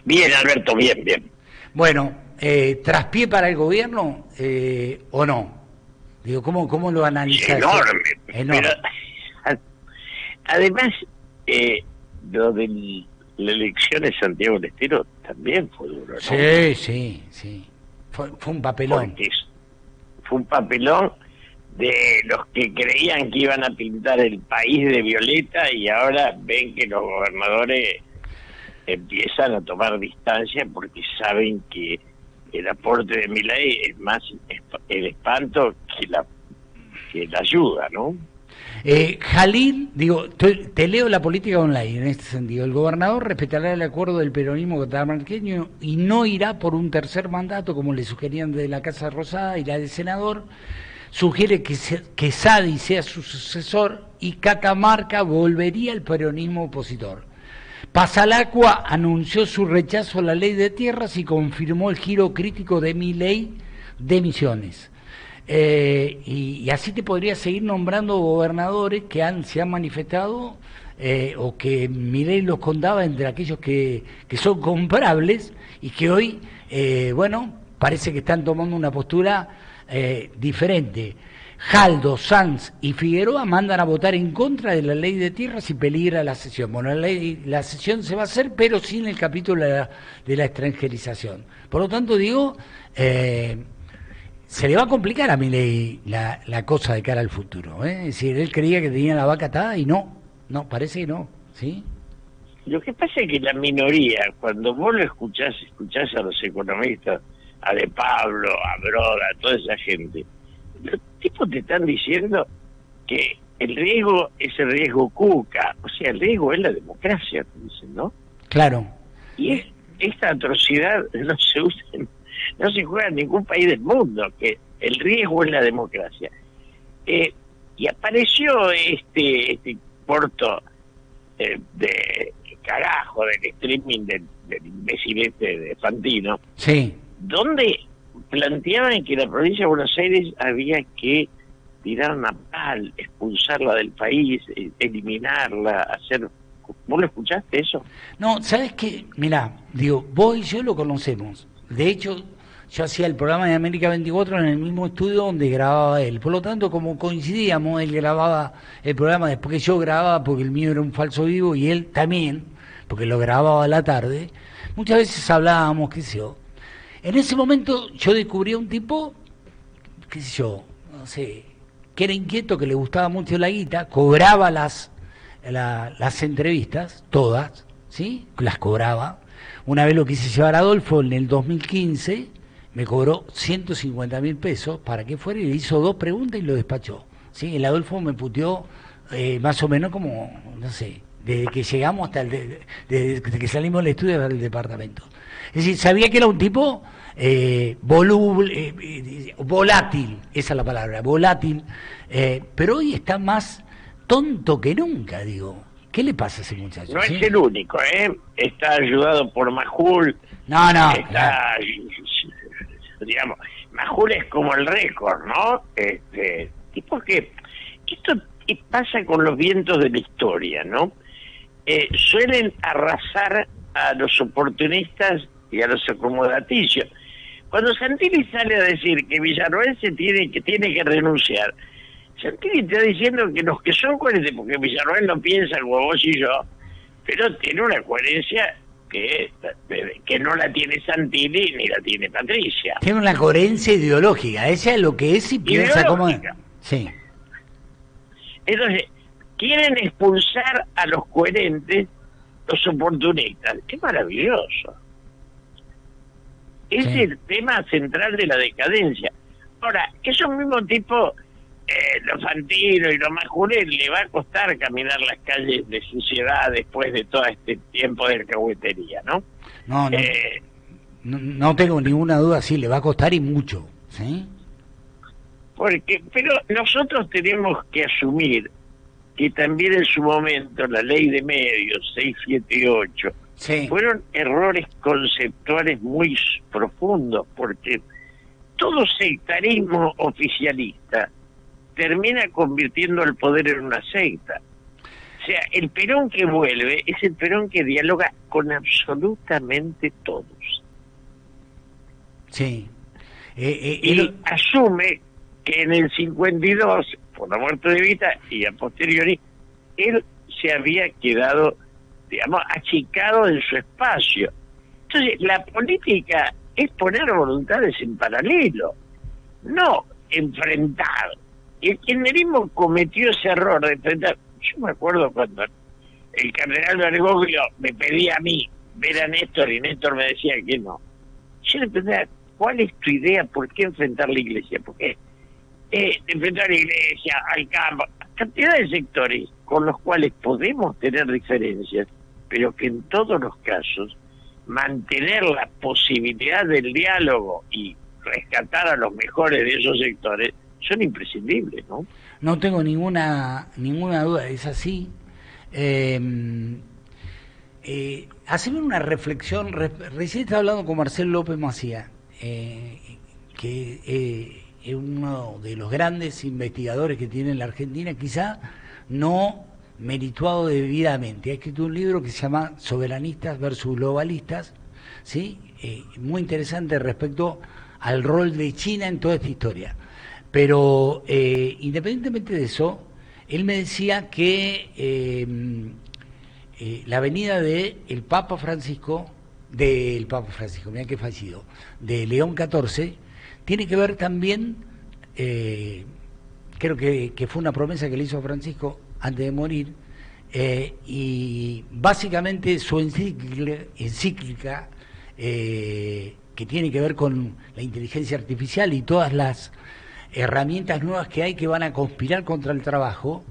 Bien, Alberto, bien, bien. Bueno, ¿traspié para el gobierno o no? Digo, ¿cómo lo analizás? Enorme. Pero Enorme. además, eh, lo de la elección de Santiago del Estero también fue duro, ¿no? Sí, sí, sí. Fue un papelón. Porque fue un papelón de los que creían que iban a pintar el país de violeta y ahora ven que los gobernadores empiezan a tomar distancia porque saben que el aporte de Milei es más el espanto que la ayuda, ¿no? Jalil, digo, te leo la política online en este sentido. El gobernador respetará el acuerdo del peronismo catamarqueño y no irá por un tercer mandato como le sugerían de la Casa Rosada, irá de senador. Sugiere que Sadi sea su sucesor y Catamarca volvería al peronismo opositor. Pasalacqua anunció su rechazo a la ley de tierras y confirmó el giro crítico de Milei de Misiones. Y así te podría seguir nombrando gobernadores que se han manifestado o que Milei los contaba entre aquellos que son comprables y que hoy, bueno, parece que están tomando una postura diferente. Jaldo, Sanz y Figueroa mandan a votar en contra de la ley de tierras y peligra la sesión. Bueno, la sesión se va a hacer, pero sin el capítulo de la extranjerización. Por lo tanto, digo, se le va a complicar a Milei la cosa de cara al futuro. Es decir, él creía que tenía la vaca atada y no, parece que no, ¿sí? Lo que pasa es que la minoría, cuando vos lo escuchás a los economistas, a De Pablo, a Broda, a toda esa gente, los tipos te están diciendo que el riesgo es el riesgo Cuca, o sea, el riesgo es la democracia, te dicen, ¿no? Claro. Y esta atrocidad no se usa, no se juega en ningún país del mundo, que el riesgo es la democracia. Y apareció este corto de carajo del streaming del imbécil de Fantino, Sí. donde planteaban que la provincia de Buenos Aires había que tirar una pal, expulsarla del país, eliminarla, hacer... ¿Vos lo escuchaste eso? No, ¿sabes qué? Mirá, digo, vos y yo lo conocemos. De hecho, yo hacía el programa de América 24 en el mismo estudio donde grababa él. Por lo tanto, como coincidíamos, él grababa el programa después que yo grababa, porque el mío era un falso vivo, y él también, porque lo grababa a la tarde. Muchas veces hablábamos, qué sé yo. En ese momento yo descubrí a un tipo, qué sé yo, no sé, que era inquieto, que le gustaba mucho la guita, cobraba las entrevistas, todas, ¿sí? Las cobraba. Una vez lo quise llevar a Adolfo en el 2015, me cobró 150.000 pesos para que fuera y le hizo 2 preguntas y lo despachó. ¿Sí? El Adolfo me puteó más o menos como, no sé, desde que llegamos hasta desde que salimos del estudio del departamento. Es decir, sabía que era un tipo volátil, esa es la palabra, volátil, pero hoy está más tonto que nunca, digo. ¿Qué le pasa a ese muchacho? No ¿sí? es el único, ¿eh? Está ayudado por Majul. No, está, digamos, Majul es como el récord, ¿no? Tipo que esto pasa con los vientos de la historia, ¿no? Suelen arrasar a los oportunistas y a los acomodaticios. Cuando Santilli sale a decir que Villarroel tiene que renunciar, Santilli está diciendo que los que son coherentes, porque Villarroel no piensa como vos y yo, pero tiene una coherencia que no la tiene Santilli ni la tiene Patricia. Tiene una coherencia ideológica, ella es lo que es y piensa como... Sí. Entonces, quieren expulsar a los coherentes, los oportunistas. ¡Qué maravilloso! Es el tema central de la decadencia. Ahora, esos mismos tipos, los Fantino y los Majules, le va a costar caminar las calles de suciedad después de todo este tiempo de alcahuetería, ¿no? No tengo ninguna duda, sí, le va a costar y mucho, ¿sí? Pero nosotros tenemos que asumir que también en su momento la ley de medios 678 fueron errores conceptuales muy profundos, porque todo sectarismo oficialista termina convirtiendo al poder en una secta. sea, el Perón que vuelve es el Perón que dialoga con absolutamente todos. Sí. Y asume que en el 52, por la muerte de Evita, y a posteriori, él se había quedado, digamos, achicado en su espacio. Entonces, la política es poner voluntades en paralelo, no enfrentar. Y el kirchnerismo cometió ese error de enfrentar. Yo me acuerdo cuando el cardenal Bergoglio me pedía a mí ver a Néstor y Néstor me decía que no. Yo le preguntaba, ¿cuál es tu idea? ¿Por qué enfrentar la iglesia? Porque enfrentar a la iglesia, al campo, cantidad de sectores con los cuales podemos tener diferencias, pero que en todos los casos mantener la posibilidad del diálogo y rescatar a los mejores de esos sectores son imprescindibles, ¿no? No tengo ninguna duda, es así. Haceme una reflexión. Recién estaba hablando con Marcelo López Macía, que es uno de los grandes investigadores que tiene la Argentina, quizá no merituado debidamente. Ha escrito un libro que se llama Soberanistas versus Globalistas, ¿sí? Muy interesante respecto al rol de China en toda esta historia. Pero independientemente de eso, él me decía que la venida del Papa Francisco, mira qué fallido, de León XIV, tiene que ver también, creo que fue una promesa que le hizo Francisco antes de morir, y básicamente su encíclica que tiene que ver con la inteligencia artificial y todas las herramientas nuevas que hay que van a conspirar contra el trabajo,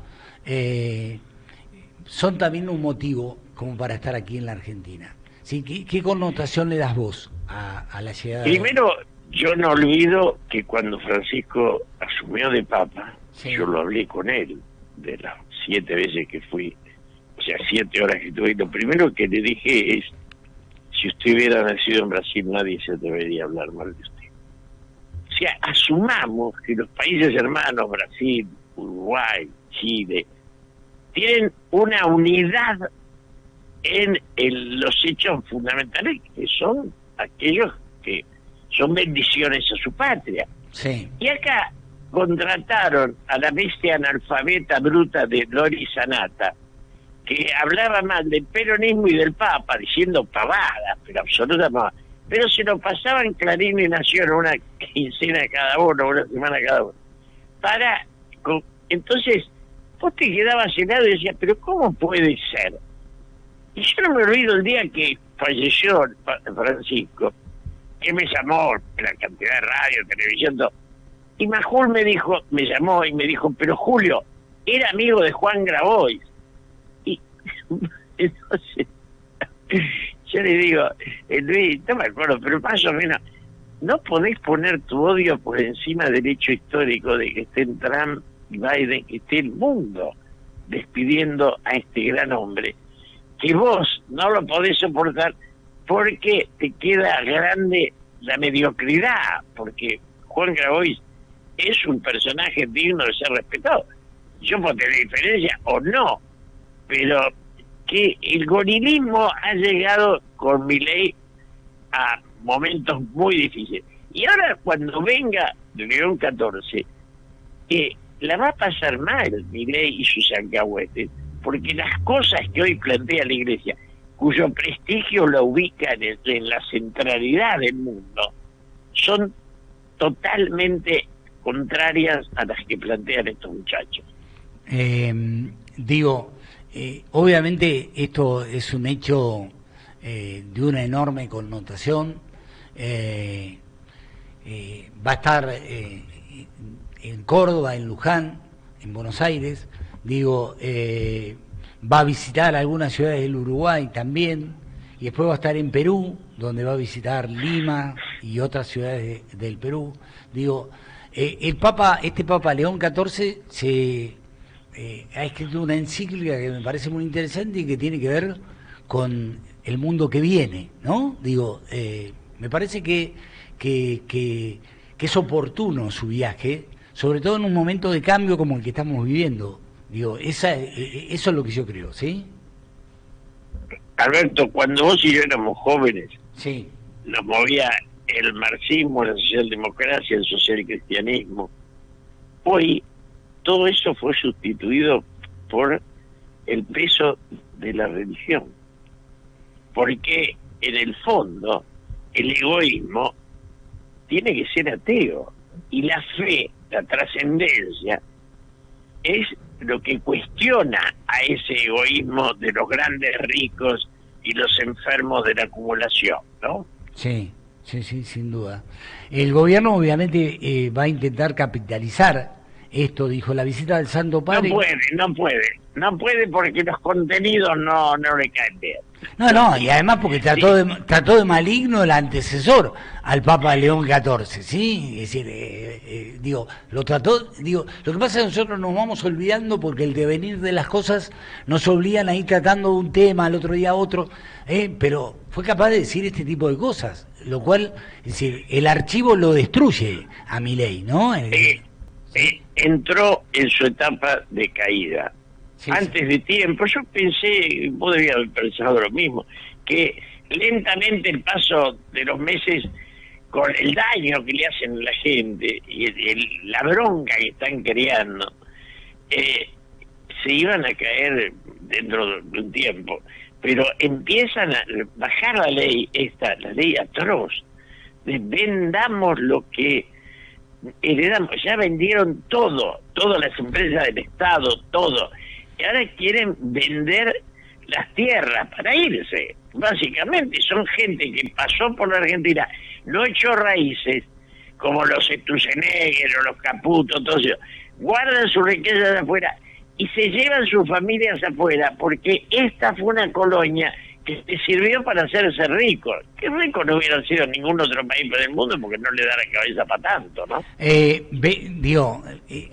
son también un motivo como para estar aquí en la Argentina. ¿Sí? ¿Qué connotación le das vos a la llegada? Primero, yo no olvido que cuando Francisco asumió de Papa, sí, yo lo hablé con él, de las 7 veces que fui, o sea, 7 horas que estuve. Lo primero que le dije es, si usted hubiera nacido en Brasil, nadie se debería hablar mal de usted. O sea, asumamos que los países hermanos, Brasil, Uruguay, Chile, tienen una unidad en los hechos fundamentales, que son aquellos que son bendiciones a su patria. Sí. Y acá contrataron a la bestia analfabeta bruta de Lori Sanata, que hablaba mal del peronismo y del Papa, diciendo pavadas, pero absolutamente, pero se lo pasaban Clarín y Nación una quincena cada uno, una semana cada uno. Entonces, vos te quedabas helado y decías, pero ¿cómo puede ser? Y yo no me olvido el día que falleció Francisco, que me llamó, la cantidad de radio, televisión, todo. Y Majul me llamó y me dijo, pero Julio, era amigo de Juan Grabois. Y entonces, yo le digo, Luis, no me acuerdo, pero más o menos, no podés poner tu odio por encima del hecho histórico de que estén Trump y Biden, que esté el mundo despidiendo a este gran hombre, que vos no lo podés soportar porque te queda grande la mediocridad, porque Juan Grabois es un personaje digno de ser respetado. Yo puedo tener diferencia o no, pero que el gorilismo ha llegado con Milei a momentos muy difíciles. Y ahora cuando venga León XIV, la va a pasar mal Milei y sus alcahuetes, porque las cosas que hoy plantea la Iglesia, cuyo prestigio la ubica en la centralidad del mundo, son totalmente contrarias a las que plantean estos muchachos. Obviamente esto es un hecho de una enorme connotación. Va a estar en Córdoba, en Luján, en Buenos Aires, va a visitar algunas ciudades del Uruguay también, y después va a estar en Perú, donde va a visitar Lima y otras ciudades del Perú. Este Papa León XIV ha escrito una encíclica que me parece muy interesante y que tiene que ver con el mundo que viene, ¿no? Me parece que es oportuno su viaje, sobre todo en un momento de cambio como el que estamos viviendo, Digo, eso es lo que yo creo, ¿sí? Alberto, cuando vos y yo éramos jóvenes, Sí. nos movía el marxismo, la socialdemocracia, el socialcristianismo. Hoy todo eso fue sustituido por el peso de la religión, porque en el fondo el egoísmo tiene que ser ateo y la fe, la trascendencia, es lo que cuestiona a ese egoísmo de los grandes ricos y los enfermos de la acumulación, ¿no? Sí, sí, sí, sin duda. El gobierno obviamente va a intentar capitalizar esto, dijo la visita del Santo Padre. No puede porque los contenidos no le caen bien. No, y además porque trató de maligno el antecesor al Papa León XIV, ¿sí? Es decir, lo trató, lo que pasa es que nosotros nos vamos olvidando porque el devenir de las cosas nos obligan a ir tratando un tema, al otro día otro, pero fue capaz de decir este tipo de cosas, lo cual, es decir, el archivo lo destruye a Milei, ¿no? Entró en su etapa de caída. Sí, antes de tiempo, yo pensé, vos debías haber pensado lo mismo, que lentamente el paso de los meses, con el daño que le hacen a la gente y la bronca que están creando, se iban a caer dentro de un tiempo. Pero empiezan a bajar la ley la ley atroz, de vendamos lo que heredamos. Ya vendieron todo, todas las empresas del Estado, todo. Y ahora quieren vender las tierras para irse. Básicamente son gente que pasó por la Argentina, no echó raíces, como los Sturzenegger o los Caputo, todos ellos. Guardan sus riquezas afuera y se llevan sus familias afuera, porque esta fue una colonia que le sirvió para hacerse ricos. Que ricos no hubieran sido ningún otro país del mundo porque no le da la cabeza para tanto, ¿no?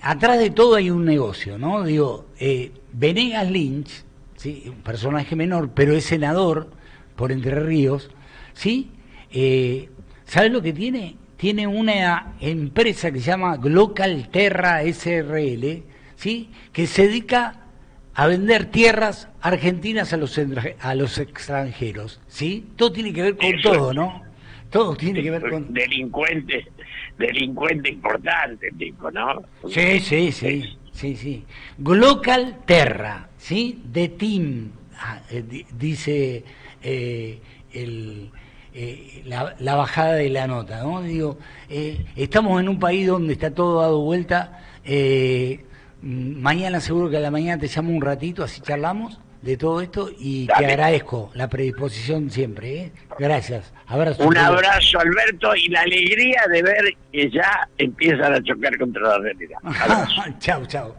Atrás de todo hay un negocio, ¿no? Venegas Lynch, ¿sí? Un personaje menor, pero es senador por Entre Ríos, ¿sí? ¿Sabes lo que tiene? Tiene una empresa que se llama Glocal Terra SRL, ¿sí? Que se dedica a vender tierras argentinas a los extranjeros, ¿sí? Todo tiene que ver con todo, ¿no? Todo tiene que ver con... Delincuente importante, tipo, ¿no? Sí. Glocal Terra, ¿sí? De Team, dice la bajada de la nota, ¿no? Estamos en un país donde está todo dado vuelta. Mañana seguro que a la mañana te llamo un ratito, así charlamos de todo esto y Dale. Te agradezco la predisposición siempre, ¿eh? Gracias. Abrazo. Un abrazo, Alberto, y la alegría de ver que ya empiezan a chocar contra la realidad. Chau.